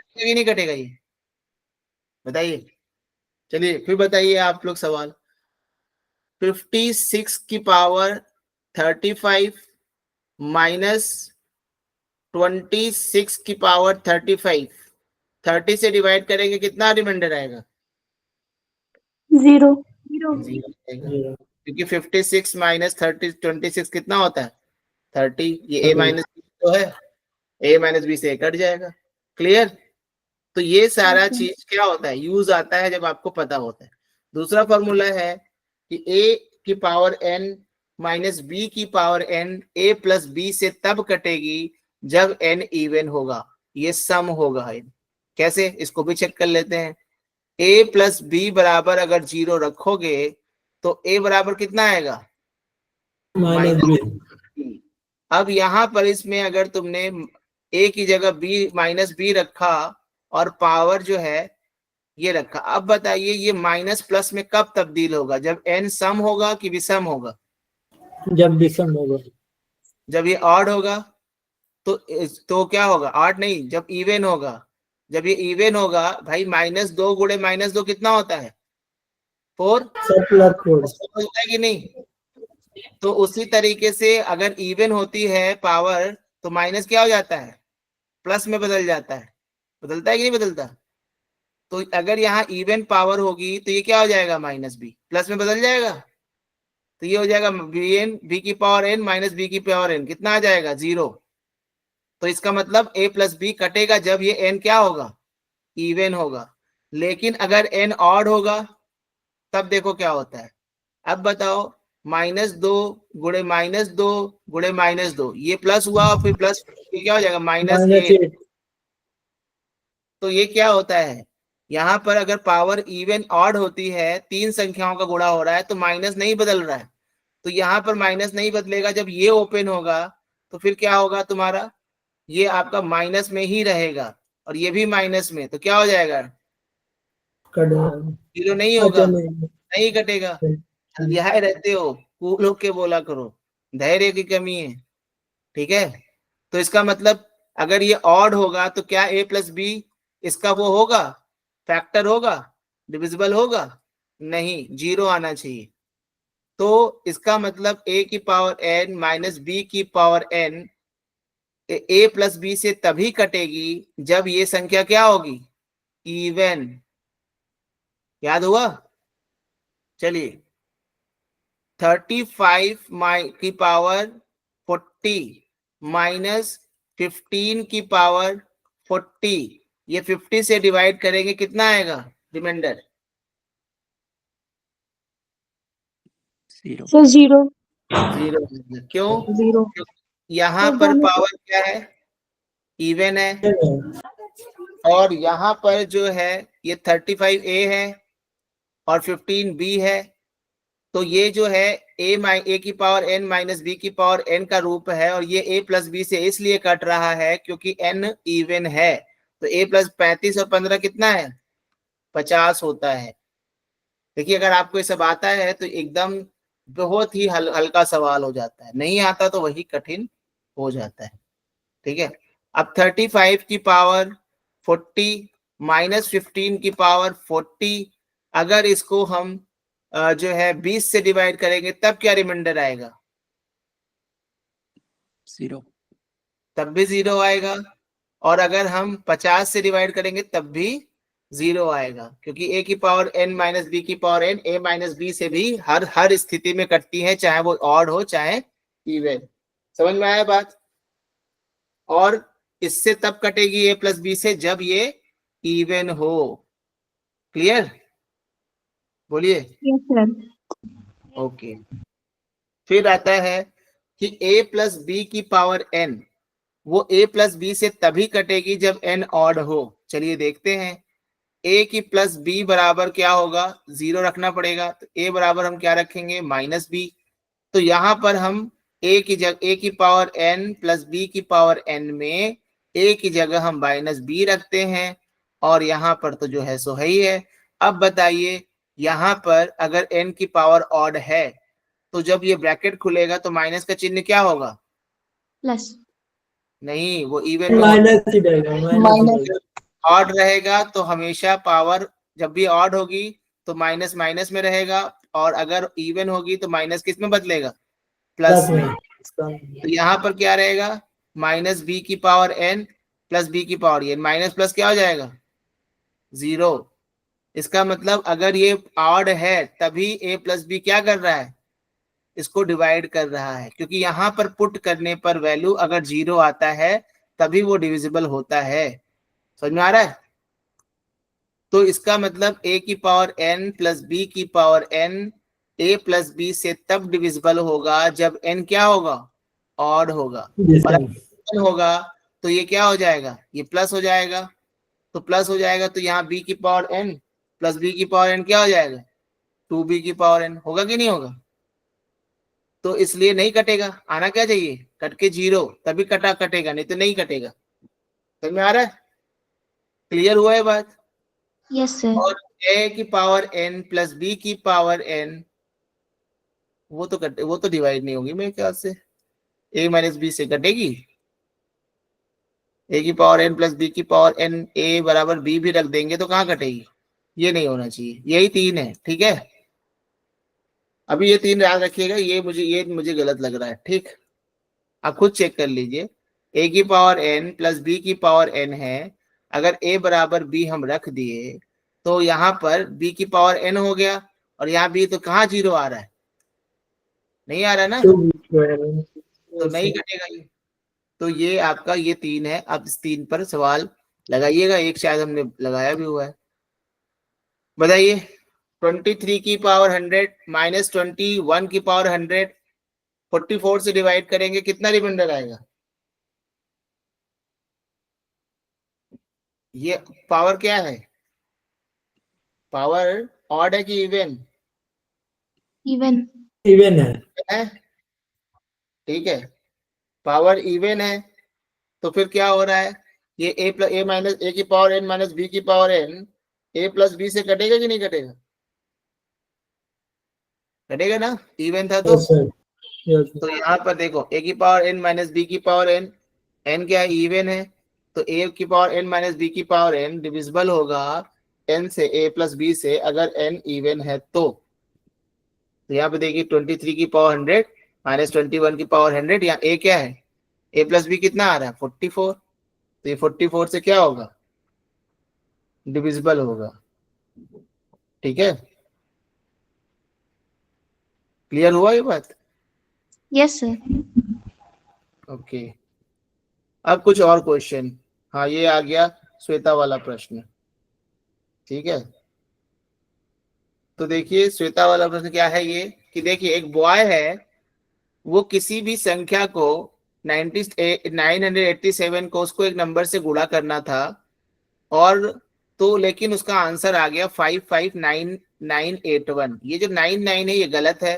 कटेगा नहीं कटेगा ये, बताइए। चलिए फिर बताइए आप लोग सवाल। 56 की पावर 35 माइनस 26 की पावर 35, 30 से डिवाइड करेंगे कितना रिमाइंडर आएगा, 0। 0 आएगा। क्योंकि 56 माइनस 30 26 कितना होता है, 30। ये a माइनस बी तो है, a माइनस बी से कट जाएगा। क्लियर। तो ये सारा चीज क्या होता है, यूज आता है जब आपको पता होता है। दूसरा फॉर्मूला है कि a की पावर n माइनस b की power n a plus b से तब कटेगी जब n इवन होगा, ये सम होगा। कैसे, इसको भी चेक कर लेते हैं। a प्लस बी बराबर अगर 0 रखोगे तो a बराबर कितना आएगा, माइनस -b। अब यहाँ पर इसमें अगर तुमने a की जगह b माइनस बी रखा और पावर जो है ये रखा, अब बताइए ये माइनस प्लस में कब तब्दील होगा, जब n सम होगा कि विषम होगा, जब विषम होगा। जब ये ऑड होगा तो क्या होगा, ऑड नहीं, जब इवन होगा। जब ये इवन होगा भाई, -2 गुणे -2 कितना होता है, 4 होता है कि नहीं। तो उसी तरीके से अगर इवन होती है पावर तो माइनस क्या हो जाता है, प्लस में बदल जाता है। बदलता है कि नहीं बदलता। तो अगर यहाँ इवन पावर होगी तो ये क्या हो जाएगा, -b प्लस में बदल जाएगा। तो ये हो जाएगा b की पावर n माइनस b की पावर n, कितना आ जाएगा, 0। तो इसका मतलब a प्लस बी कटेगा जब ये n क्या होगा, इवन होगा। लेकिन अगर n ऑड होगा तब देखो क्या होता है। अब बताओ, -2 गुणे -2 ये प्लस हुआ और फिर प्लस ये क्या हो जाएगा, -8। तो ये क्या होता है, यहाँ पर अगर पावर इवन ऑड होती है, 3 संख्याओं का गुणा हो रहा है तो माइनस नहीं बदल रहा है। तो यहाँ पर माइनस नहीं बदलेगा, जब ये ओपन होगा तो फिर क्या होगा तुम्हारा, ये आपका माइनस में ही रहेगा और ये भी माइनस में, तो क्या हो जाएगा, 0 नहीं होगा, नहीं कटेगा। यहाँ रहते हो, कूल होके बोला करो, धैर्य की कमी है, ठीक है। तो इसका मतलब अगर ये ऑड होगा तो क्या a प्लस बी इसका वो होगा, फैक्टर होगा, डिविजिबल होगा, नहीं, 0 आना चाहिए। तो इसका मतलब a की पावर n माइनस b की power n a plus B से तभी कटेगी जब ये संख्या क्या होगी, इवन। याद हुआ। चलिए 35 की पावर 40 माइनस 15 की पावर 40, ये 50 से डिवाइड करेंगे कितना आएगा रिमाइंडर, 0 सर 0। 0। क्यों, 0। यहाँ पर पावर क्या है, इवन है, और यहाँ पर जो है ये 35a है और 15b है। तो ये जो है ए की पावर n माइनस बी की पावर n का रूप है, और ये a प्लस बी से इसलिए कट रहा है क्योंकि n इवन है। तो a प्लस 35 और 15 कितना है? 50 होता है। देखिए अगर आपको ये सब आता है तो एकदम बहुत ही हल्का सवाल हो जाता है, नहीं आता तो वही कठिन हो जाता है। ठीक है, अब 35 की पावर 40 माइनस 15 की पावर 40, अगर इसको हम जो है 20 से डिवाइड करेंगे तब क्या रिमाइंडर आएगा? 0, तब भी 0 आएगा। और अगर हम 50 से डिवाइड करेंगे तब भी 0 आएगा, क्योंकि a की पावर n माइनस बी की power n a minus B से भी हर स्थिति में कटती है, चाहे वो ऑड हो चाहे इवन। समझ में आया बात? और इससे तब कटेगी a प्लस बी से जब ये इवन हो। क्लियर? बोलिए। Yes, sir. ओके। फिर आता है कि a प्लस बी की पावर n, वो a प्लस बी से तभी कटेगी जब n ऑड हो। चलिए देखते हैं। a की प्लस b बराबर क्या होगा? 0 रखना पड़ेगा। तो a बराबर हम क्या रखेंगे? Minus B. तो यहां पर हम a की पावर n प्लस b की पावर n में a की जगह हम माइनस बी रखते हैं, और यहां पर तो जो है सो है ही है। अब बताइए, यहां पर अगर n की पावर ऑड है तो जब ये ब्रैकेट खुलेगा तो माइनस का चिन्ह क्या होगा? Plus. नहीं, वो इवन में माइनस ही रहेगा, माइनस ऑड रहेगा तो हमेशा पावर जब भी ऑड होगी तो माइनस माइनस में रहेगा, और अगर इवन होगी तो माइनस किस में बदलेगा? प्लस में। तो यहाँ पर क्या रहेगा? माइनस बी की पावर n प्लस बी की पावर n, माइनस प्लस क्या हो जाएगा? 0। इसका मतलब अगर ये ऑड है तभी a प्लस बी क्या कर रहा है? इसको डिवाइड कर रहा है, क्योंकि यहाँ पर पुट करने पर वैल्यू अगर 0 आता है तभी वो डिविजिबल होता है। समझ में आ रहा है? तो इसका मतलब a की पावर n प्लस बी की power n a plus B से तब डिविजिबल होगा जब n क्या होगा? ऑड होगा। और अगर होगा तो ये क्या हो जाएगा? ये प्लस हो जाएगा। तो प्लस हो जाएगा तो यहाँ b की पावर n प्लस बी की पावर n क्या हो जाएगा? 2b की पावर n। होगा कि नहीं होगा? तो इसलिए नहीं कटेगा। आना क्या चाहिए? कट के 0, तभी कटेगा, नहीं तो नहीं कटेगा। समझ में आ रहा है? क्लियर हुआ है बात? Yes, sir. और a की पावर n प्लस b की पावर n, वो तो डिवाइड नहीं होगी मेरे ख्याल से। a माइनस बी से कटेगी। a की पावर n प्लस b की पावर n, a बराबर b भी रख देंगे तो कहाँ कटेगी? ये नहीं होना चाहिए। यही 3 है। ठीक है, अभी ये 3 याद रखिएगा। ये मुझे गलत लग रहा है। ठीक, आप खुद चेक कर लीजिए। a की पावर n प्लस b की पावर n है, अगर a बराबर b हम रख दिए तो यहाँ पर b की पावर n हो गया, और यहाँ b तो कहाँ 0 आ रहा है? नहीं आ रहा ना, तो नहीं कटेगा ये। तो ये आपका ये 3 है। अब इस 3 पर सवाल लगाइएगा। एक शायद हमने लगाया भी हुआ है। बताइए, 23 की पावर 100 माइनस 21 की पावर 100 44 से डिवाइड करेंगे, कितना रिमाइंडर आएगा? ये पावर क्या है? पावर ऑड है कि इवन Even. है। ठीक है, पावर इवन है। तो फिर क्या हो रहा है? ये a माइनस a की पावर n माइनस b की power n a plus b से कटेगा कि नहीं कटेगा? कटेगा ना, इवन था तो। तो यहाँ पर देखो, a की पावर n माइनस b की पावर n, n क्या है? इवन है। तो a की पावर n माइनस b की पावर n डिविजिबल होगा n से, a प्लस b से, अगर n इवन है तो। यहाँ पे देखिए 23 की पावर 100 माइनस 21 की पावर 100, यहाँ a क्या है? a प्लस b कितना आ रहा है? 44। तो ये 44 से क्या होगा? डिविजिबल होगा। ठीक है, क्लियर हुआ ये बात? Yes, sir. ओके, अब कुछ और क्वेश्चन। हाँ, ये आ गया श्वेता वाला प्रश्न। ठीक है, तो देखिए श्वेता वाला प्रश्न क्या है ये, कि देखिए एक बॉय है, वो किसी भी संख्या को 987 को उसको एक नंबर से गुणा करना था, और तो लेकिन उसका आंसर आ गया 5599 981। ये जो 99 है ये गलत है,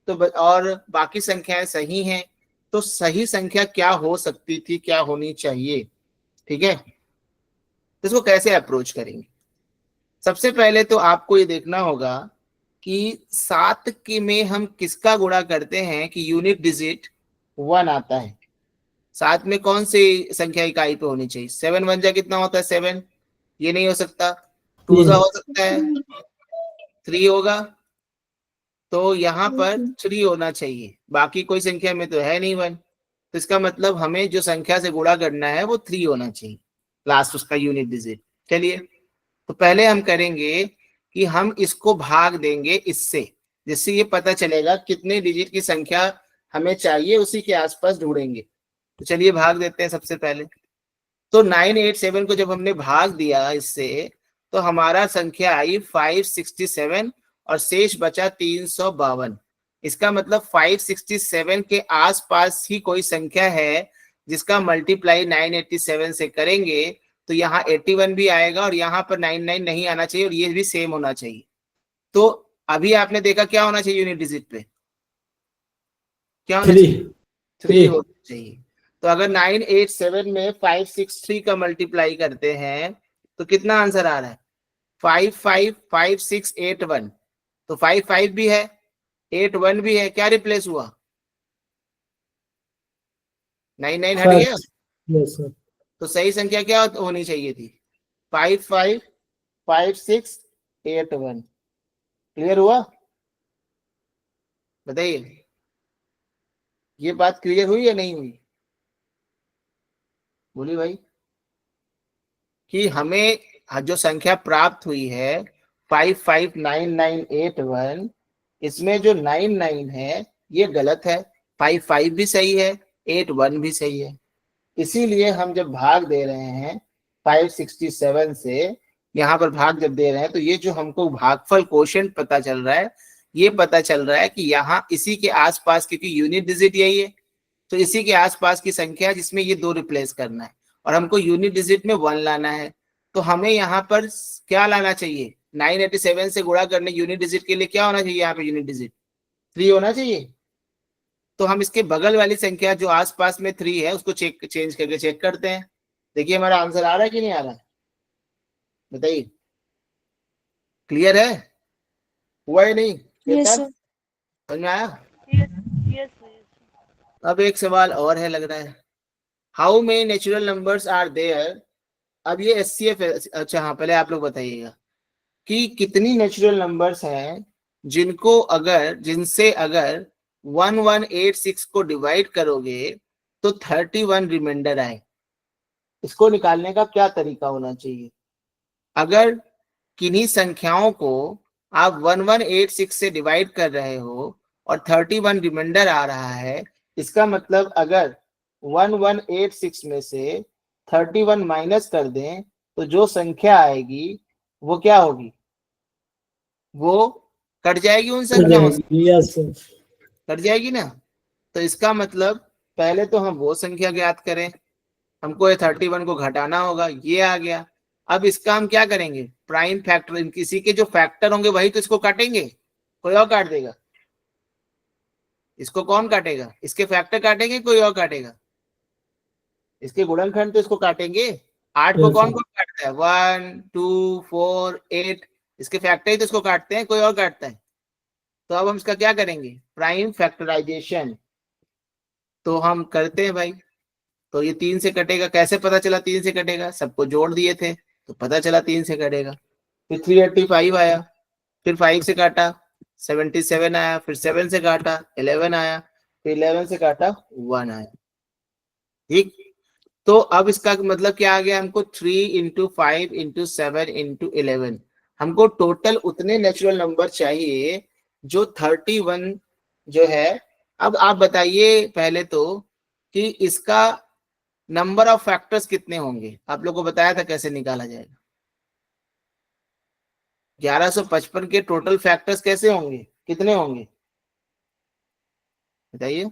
तो और बाकी संख्याएं सही हैं, तो सही संख्या क्या हो सकती थी, क्या होनी चाहिए? ठीक है, तो इसको कैसे अप्रोच करेंगे? सबसे पहले तो आपको ये देखना होगा कि 7 के में हम किसका गुणा करते हैं कि यूनिट डिजिट 1 आता है। 7 में कौन सी संख्या इकाई पे होनी चाहिए? 7 1 जा कितना होता है? 7। ये नहीं हो सकता। 2 जा हो सकता है, 3 होगा, तो यहाँ पर 3 होना चाहिए। बाकी कोई संख्या में तो है नहीं 1, तो इसका मतलब हमें जो संख्या से गुणा करना है वो 3 होना चाहिए, लास्ट उसका यूनिट डिजिट। चलिए, तो पहले हम करेंगे कि हम इसको भाग देंगे इससे, जिससे ये पता चलेगा कितने डिजिट की संख्या हमें चाहिए, उसी के आसपास ढूंढेंगे। तो चलिए भाग देते हैं सबसे पहले। तो 987 को जब हमने भाग दिया इससे, तो हमारा संख्या आई 567 और शेष बचा 352। इसका मतलब 567 के आसपास ही कोई संख्या है जिसका मल्टीप्लाई 987 से करेंगे तो यहाँ 81 भी आएगा और यहाँ पर 99 नहीं आना चाहिए और ये भी सेम होना चाहिए। तो अभी आपने देखा क्या होना चाहिए यूनिट डिजिट पे? क्या होना 3 चाहिए? 3 होना चाहिए। तो अगर 987 में 563 का मल्टीप्लाई करते हैं तो कितना आंसर आ रहा है? 555681। तो 55 भी है, 81 भी है, क्या रिप्लेस हुआ? 99 हट गया। Yes sir. तो सही संख्या क्या होनी चाहिए थी? 555681। क्लियर हुआ? बताइए, ये बात क्लियर हुई या नहीं हुई? बोलिए भाई। कि हमें जो संख्या प्राप्त हुई है 559981, इसमें जो 99 है ये गलत है, 55 भी सही है, 81 भी सही है। इसीलिए हम जब भाग दे रहे हैं 567 से, यहाँ पर भाग जब दे रहे हैं तो ये जो हमको भागफल क्वोशिएंट पता चल रहा है, ये पता चल रहा है कि यहाँ इसी के आसपास, क्योंकि यूनिट डिजिट यही है, तो इसी के आसपास की संख्या जिसमें ये 2 रिप्लेस करना है और हमको यूनिट डिजिट में 1 लाना है। तो हमें यहाँ पर क्या लाना चाहिए? 987 से गुणा करने यूनिट डिजिट के लिए क्या होना चाहिए? यहाँ पे यूनिट डिजिट 3 होना चाहिए। तो हम इसके बगल वाली संख्या जो आसपास में 3 है उसको चेंज करके चेक करते हैं। देखिए हमारा आंसर आ रहा है कि नहीं आ रहा है? बताइए, क्लियर है? हुआ है नहीं? Yes sir. समझ में आया? Yes yes sir. अब एक सवाल और है लग रहा है, how many natural numbers are there. अब ये एचसीएफ है। अच्छा हाँ, पहले आप लोग बताइएगा कि कितनी नेचुरल नंबर्स हैं जिनसे अगर 1186 को डिवाइड करोगे तो 31 रिमाइंडर आए। इसको निकालने का क्या तरीका होना चाहिए? अगर किन्हीं संख्याओं को आप 1186 से डिवाइड कर रहे हो और 31 रिमाइंडर आ रहा है, इसका मतलब अगर 1186 में से 31 माइनस कर दें तो जो संख्या आएगी वो क्या होगी? वो कट जाएगी उन संख्याओं से, यस सर। कट जाएगी ना। तो इसका मतलब पहले तो हम वो संख्या ज्ञात करें, हमको ये 31 को घटाना होगा, ये आ गया। अब इसका हम क्या करेंगे? प्राइम फैक्टर, किसी के जो फैक्टर होंगे वही तो इसको काटेंगे, कोई और काट देगा? इसको कौन काटेगा? इसके फैक्टर काटेंगे, कोई और काटेगा? इसके गुणनखंड तो इसको काटेंगे। 8 को कौन कौन काटता है? 1 2 4 8, इसके फैक्टर ही तो इसको काटते हैं, कोई और काटता है? तो अब हम इसका क्या करेंगे? Prime factorization. तो हम करते हैं भाई। तो ये 3 से कटेगा, कैसे पता चला 3 से कटेगा? सबको जोड़ दिए थे तो पता चला 3 से कटेगा। फिर 385 आया, फिर 5 से काटा 77 आया, फिर 7 से काटा 11 आया, फिर 11 से काटा 1 आया। ठीक, तो अब इसका मतलब क्या आ गया? हमको 3 इंटू 5 इंटू 7 इंटू 11, हमको टोटल उतने नेचुरल नंबर चाहिए जो 31 जो है। अब आप बताइए पहले तो कि इसका नंबर ऑफ फैक्टर्स कितने होंगे? आप लोग को बताया था कैसे निकाला जाएगा। 1155 के टोटल फैक्टर्स कैसे होंगे, कितने होंगे बताइए?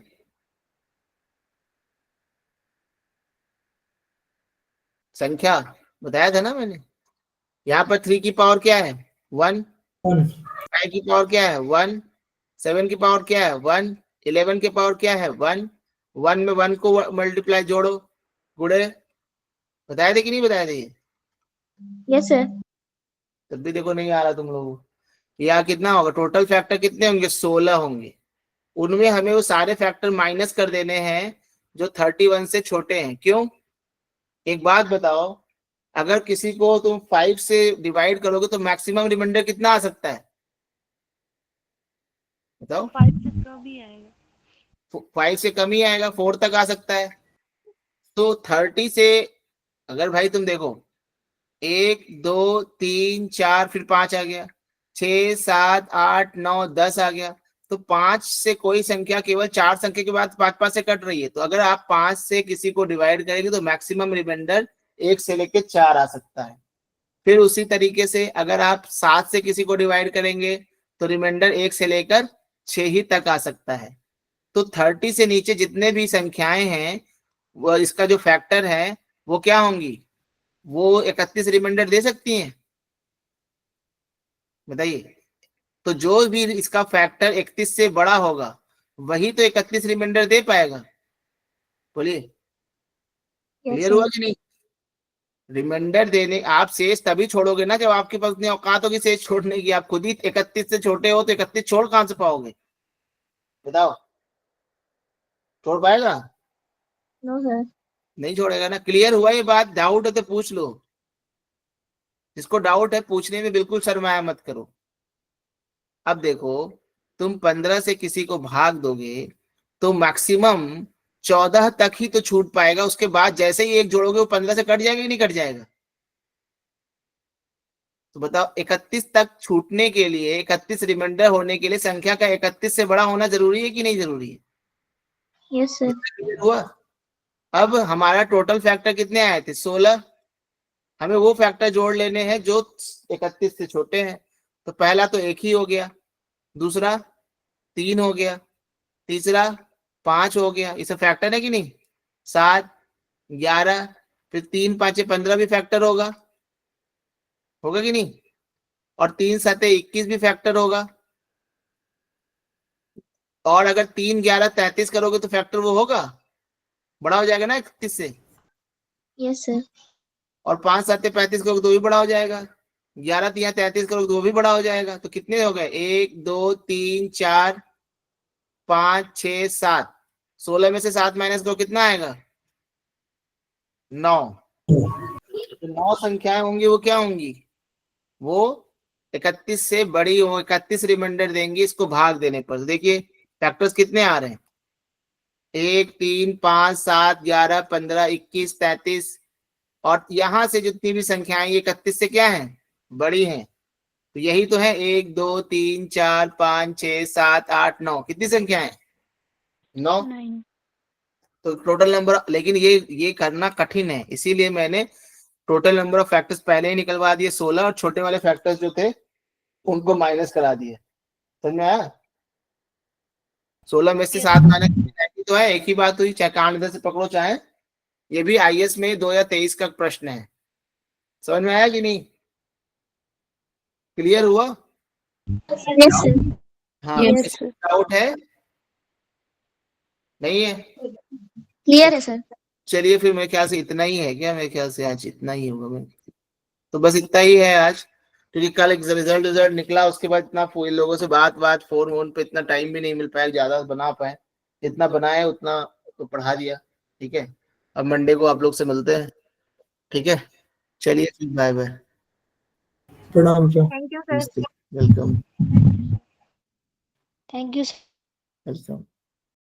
संख्या बताया था ना मैंने। यहाँ पर 3 की पावर क्या है? 1, 1 5 की पावर क्या है 1, 7 की पावर क्या है 1, 11 की पावर क्या है 1, 1 में 1 को मल्टीप्लाई जोड़ो, गुड़े, बताए थे कि नहीं बताए थे ये? Yes, sir. तब भी देखो नहीं आ रहा तुम लोगों को। यहाँ कितना होगा, टोटल फैक्टर कितने होंगे 16 होंगे। उनमें हमें वो सारे फैक्टर माइनस कर देने हैं जो 31 से छोटे हैं। क्यों? एक बात बताओ, अगर किसी को तुम 5 से डिवाइड करोगे तो मैक्सिमम रिमाइंडर कितना आ सकता है, बताओ? 5 से कम ही आएगा। 5 से कम ही आएगा, 4 तक आ सकता है। तो 30 से अगर भाई तुम देखो 1 2 3 4 फिर 5 आ गया, 6 7 8 9 10 आ गया, तो 5 से कोई संख्या केवल 4 संख्या के बाद 5 से कट रही है। तो अगर आप 5 से किसी को डिवाइड करेंगे तो मैक्सिमम रिमाइंडर 1 से लेकर 4 आ सकता है। फिर उसी तरीके से अगर आप 7 से किसी को डिवाइड करेंगे तो रिमाइंडर 1 से लेकर 6 ही तक आ सकता है। तो 30 से नीचे जितने भी संख्याएं हैं वो इसका जो फैक्टर है वो क्या होंगी, वो 31 रिमाइंडर दे सकती हैं, बताइए? तो जो भी इसका फैक्टर 31 से बड़ा होगा वही तो 31 रिमाइंडर दे पाएगा। बोलिए, Yes, क्लियर sir. हुआ कि नहीं? रिमाइंडर देने आप शेष तभी छोड़ोगे ना जब आपके पास इतनी औकात होगी शेष छोड़ने की। आप खुद ही 31 से छोटे हो तो 31 छोड़ कहां से पाओगे, बताओ? छोड़ पाएगा? No, sir. नहीं छोड़ेगा ना। क्लियर हुआ ये बात? डाउट है तो पूछ लो, जिसको डाउट है पूछने में बिल्कुल शर्माया मत करो। अब देखो, तुम 15 से किसी को भाग दोगे तो मैक्सिमम 14 तक ही तो छूट पाएगा। उसके बाद जैसे ही एक जोड़ोगे वो 15 से कट जाएगा कि नहीं कट जाएगा? तो बताओ, 31 तक छूटने के लिए, 31 रिमाइंडर होने के लिए संख्या का 31 से बड़ा होना जरूरी है कि नहीं जरूरी है? Yes, sir. हुआ? अब हमारा टोटल फैक्टर कितने आए थे 16, हमें वो फैक्टर जोड़ लेने हैं जो 31 से छोटे हैं। तो पहला तो 1 ही हो गया, दूसरा 3 हो गया, तीसरा 5 हो गया, इसे फैक्टर है कि नहीं? 7 11, फिर 3 5 15 भी फैक्टर होगा कि नहीं? और 3 7 21 भी फैक्टर होगा। और अगर 3 11 33 करोगे तो फैक्टर वो होगा, बड़ा हो जाएगा ना 31 से। Yes, sir. और 5 7 35 करोगे तो भी बड़ा हो जाएगा, 11 3 33 करोगे तो वो भी बड़ा हो जाएगा। तो कितने हो गए, 1 2 3 4 5 6 7, 16 में से 7 माइनस करो कितना आएगा 9। तो 9 संख्याएं होंगी वो क्या होंगी, वो 31 से बड़ी हो, 31 रिमाइंडर देंगी इसको भाग देने पर। देखिए फैक्टर्स कितने आ रहे हैं, 1 3 5 7 11 15 21 33, और यहां से जितनी भी संख्याएं ये 31 से क्या है, बड़ी हैं। तो यही तो है 1 2 3 4 5 6 7 8 9, कितनी संख्याएं, 9। 9 तो टोटल नंबर, लेकिन ये करना कठिन है, इसीलिए मैंने टोटल नंबर ऑफ फैक्टर्स पहले ही निकलवा दिए 16, और छोटे वाले फैक्टर्स जो थे उनको माइनस करा दिए। समझ में आया? 16 में से 7 माइनस तो है, एक ही बात हुई, चाहे कांड इधर से पकड़ो चाहे। ये भी आईएएस में 2023 का प्रश्न है। समझ में आया कि नहीं? क्लियर हुआ? Yes, sir. हाँ, Yes, किसी sir. डाउट है? नहीं है? Clear है, sir. चलिए फिर मेरे ख्याल से इतना ही है क्या, मेरे ख्याल से आज इतना ही होगा। मैं तो बस इतना ही है आज, क्योंकि कल एक रिजल्ट निकला, उसके बाद इतना इन लोगों से बात फोन वोन पे इतना टाइम भी नहीं मिल पाया, ज्यादा बना पाए, जितना बनाए उतना तो पढ़ा दिया। ठीक है, अब मंडे को आप लोग से मिलते हैं। ठीक है, चलिए फिर, बाय बाय, प्रणाम sir. Thank you sir. Welcome Thank you, sir. Welcome.